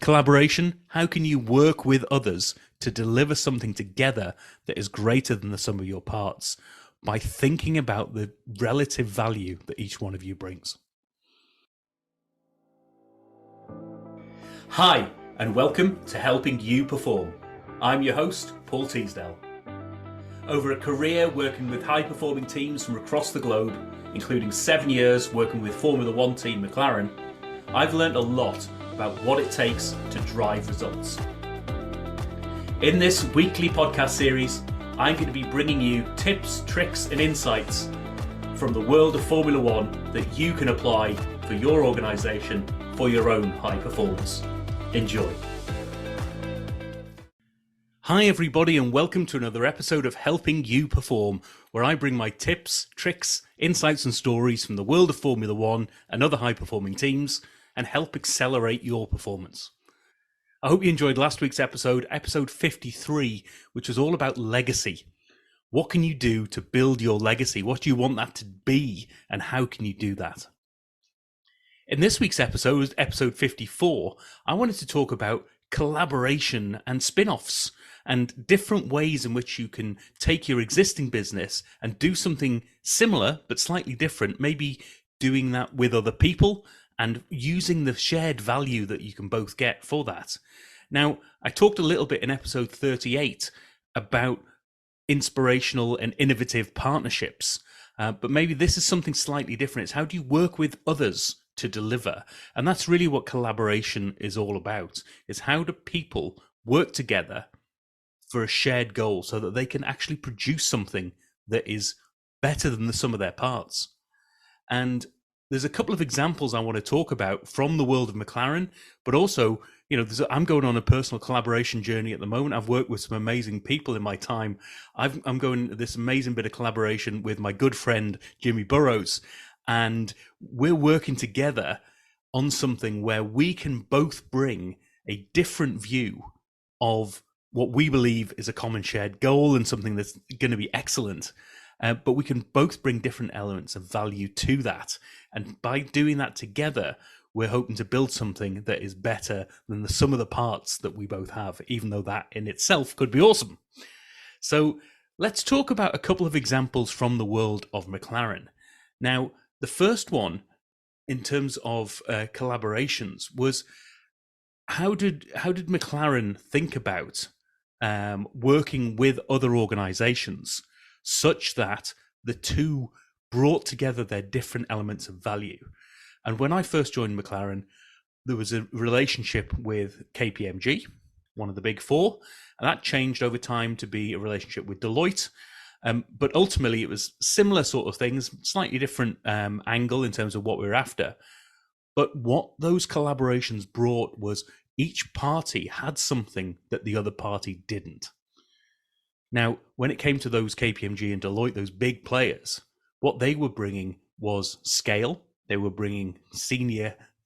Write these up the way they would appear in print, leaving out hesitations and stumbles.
Collaboration, how can you work with others to deliver something together that is greater than the sum of your parts by thinking about the relative value that each one of you brings? Hi, and welcome to Helping You Perform. I'm your host, Paul Teasdale. Over a career working with high-performing teams from across the globe, including 7 years working with Formula One team McLaren, I've learned a lot about what it takes to drive results. In this weekly podcast series, I'm going to be bringing you tips, tricks and insights from the world of Formula One that you can apply for your organisation for your own high performance. Enjoy. Hi everybody, and welcome to another episode of Helping You Perform, where I bring my tips, tricks, insights and stories from the world of Formula One and other high performing teams and help accelerate your performance. I hope you enjoyed last week's episode 53, which was all about legacy. What can you do to build your legacy? What do you want that to be, and how can you do that? In this week's episode 54, I wanted to talk about collaboration and spin-offs and different ways in which you can take your existing business and do something similar but slightly different, maybe doing that with other people and using the shared value that you can both get for that. Now, I talked a little bit in episode 38 about inspirational and innovative partnerships, but maybe this is something slightly different. It's how do you work with others to deliver? And that's really what collaboration is all about, is how do people work together for a shared goal so that they can actually produce something that is better than the sum of their parts. And there's a couple of examples I want to talk about from the world of McLaren, but also, I'm going on a personal collaboration journey at the moment. I've worked with some amazing people in my time. I'm going this amazing bit of collaboration with my good friend, Jimmy Burrows, and we're working together on something where we can both bring a different view of what we believe is a common shared goal and something that's going to be excellent. But we can both bring different elements of value to that. And by doing that together, we're hoping to build something that is better than the sum of the parts that we both have, even though that in itself could be awesome. So let's talk about a couple of examples from the world of McLaren. Now, the first one in terms of collaborations was how did McLaren think about working with other organizations such that the two brought together their different elements of value. And when I first joined McLaren, there was a relationship with KPMG, one of the big four, and that changed over time to be a relationship with Deloitte. But ultimately, it was similar sort of things, slightly different angle in terms of what we were after. But what those collaborations brought was each party had something that the other party didn't. Now, when it came to those KPMG and Deloitte, those big players, what they were bringing was scale. They were bringing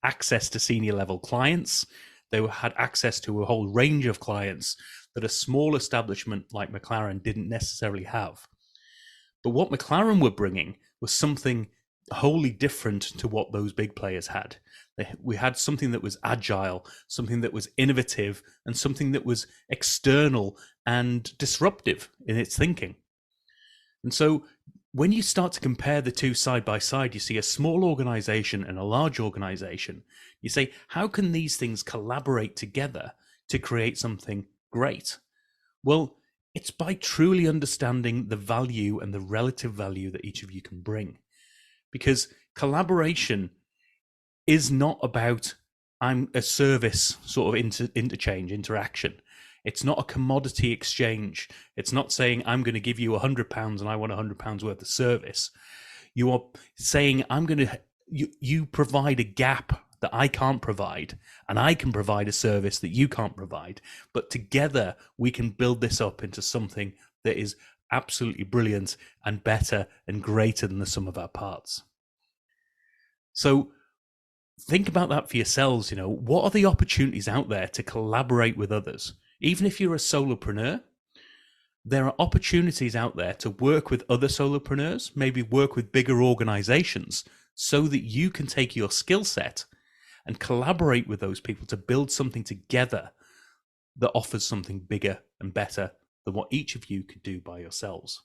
access to senior level clients. They had access to a whole range of clients that a small establishment like McLaren didn't necessarily have. But what McLaren were bringing was something wholly different to what those big players had. We had something that was agile, something that was innovative, and something that was external and disruptive in its thinking. And so when you start to compare the two side by side, you see a small organization and a large organization. You say, how can these things collaborate together to create something great? Well, it's by truly understanding the value and the relative value that each of you can bring. Because collaboration is not about I'm a service sort of interaction. It's not a commodity exchange. It's not saying I'm going to give you £100 and I want £100 worth of service. You are saying you provide a gap that I can't provide, and I can provide a service that you can't provide. But together we can build this up into something that is absolutely brilliant and better and greater than the sum of our parts. So think about that for yourselves. What are the opportunities out there to collaborate with others? Even if you're a solopreneur, there are opportunities out there to work with other solopreneurs, maybe work with bigger organizations so that you can take your skill set and collaborate with those people to build something together that offers something bigger and better than what each of you could do by yourselves.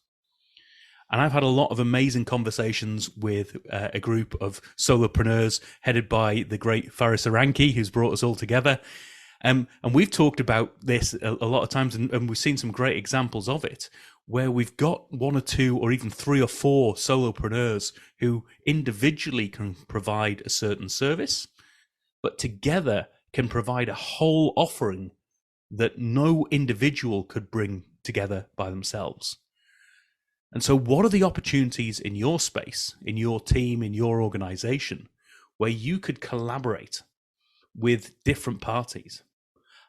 And I've had a lot of amazing conversations with a group of solopreneurs headed by the great Faris Aranki, who's brought us all together. And we've talked about this a lot of times, and we've seen some great examples of it, where we've got one or two or even three or four solopreneurs who individually can provide a certain service, but together can provide a whole offering that no individual could bring together by themselves. And so what are the opportunities in your space, in your team, in your organization, where you could collaborate with different parties?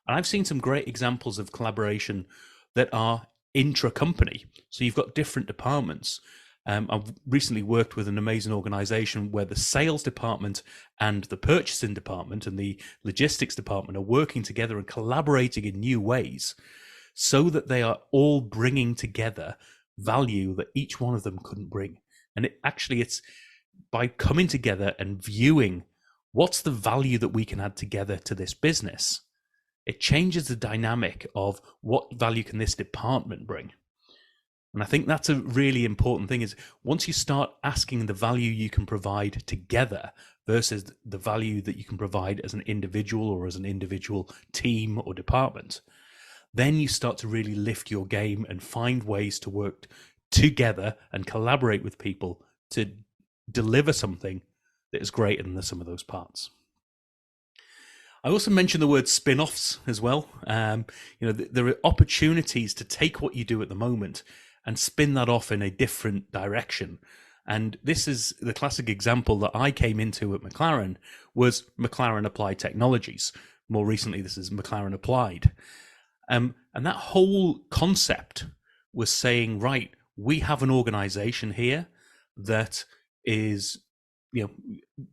And I've seen some great examples of collaboration that are intra-company. So you've got different departments. I've recently worked with an amazing organization where the sales department and the purchasing department and the logistics department are working together and collaborating in new ways so that they are all bringing together value that each one of them couldn't bring. And it's by coming together and viewing what's the value that we can add together to this business. It changes the dynamic of what value can this department bring. And I think that's a really important thing, is once you start asking the value you can provide together versus the value that you can provide as an individual or as an individual team or department, then you start to really lift your game and find ways to work together and collaborate with people to deliver something that is greater than the sum of those parts. I also mentioned the word spin-offs as well. There are opportunities to take what you do at the moment and spin that off in a different direction. And this is the classic example that I came into at McLaren was McLaren Applied Technologies. More recently, this is McLaren Applied. And that whole concept was saying, right, we have an organization here that is,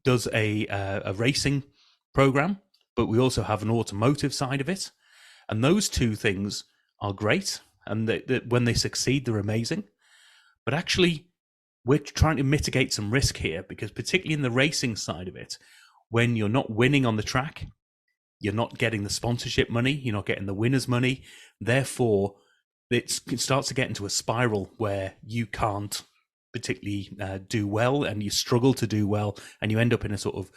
does a racing program, but we also have an automotive side of it. And those two things are great. And when they succeed, they're amazing. But actually, we're trying to mitigate some risk here, because particularly in the racing side of it, when you're not winning on the track, you're not getting the sponsorship money, you're not getting the winner's money. Therefore, it starts to get into a spiral where you can't particularly do well, and you struggle to do well, and you end up in a sort of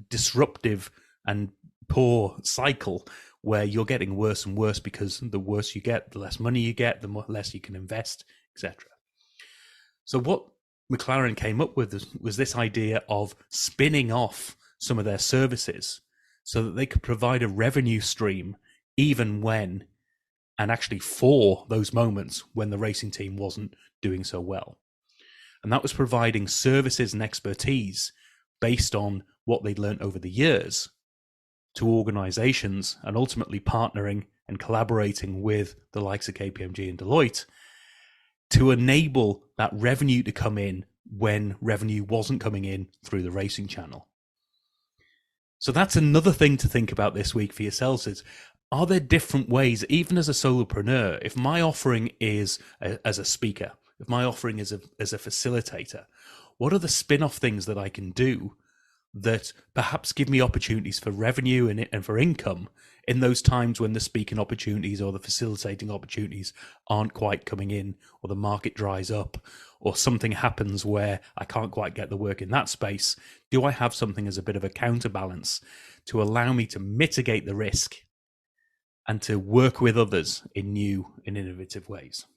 disruptive and poor cycle where you're getting worse and worse, because the worse you get, the less money you get, the less you can invest, etc. So what McLaren came up with was this idea of spinning off some of their services so that they could provide a revenue stream even when, and actually for those moments when the racing team wasn't doing so well. And that was providing services and expertise based on what they'd learned over the years to organizations, and ultimately partnering and collaborating with the likes of KPMG and Deloitte to enable that revenue to come in when revenue wasn't coming in through the racing channel. So that's another thing to think about this week for yourselves is, are there different ways, even as a solopreneur, if my offering is as a speaker, if my offering is as a facilitator, what are the spin-off things that I can do that perhaps give me opportunities for revenue and for income in those times when the speaking opportunities or the facilitating opportunities aren't quite coming in, or the market dries up, or something happens where I can't quite get the work in that space? Do I have something as a bit of a counterbalance to allow me to mitigate the risk and to work with others in new and innovative ways?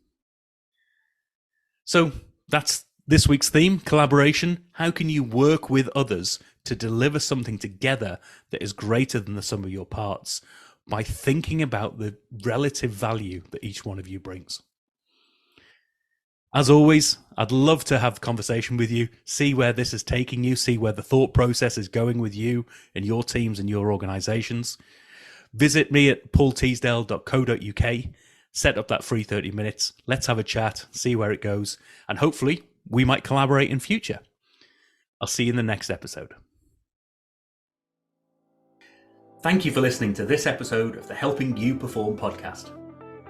So that's this week's theme, collaboration. How can you work with others to deliver something together that is greater than the sum of your parts, by thinking about the relative value that each one of you brings? As always, I'd love to have a conversation with you, see where this is taking you, see where the thought process is going with you and your teams and your organizations. Visit me at paulteasdale.co.uk, set up that free 30 minutes. Let's have a chat, see where it goes, and hopefully we might collaborate in future. I'll see you in the next episode. Thank you for listening to this episode of the Helping You Perform podcast.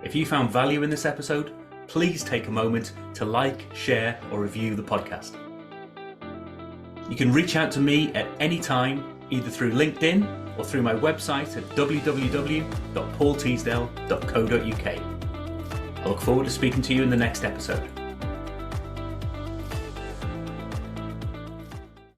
If you found value in this episode, please take a moment to like, share, or review the podcast. You can reach out to me at any time either through LinkedIn or through my website at www.paulteasdale.co.uk. I look forward to speaking to you in the next episode.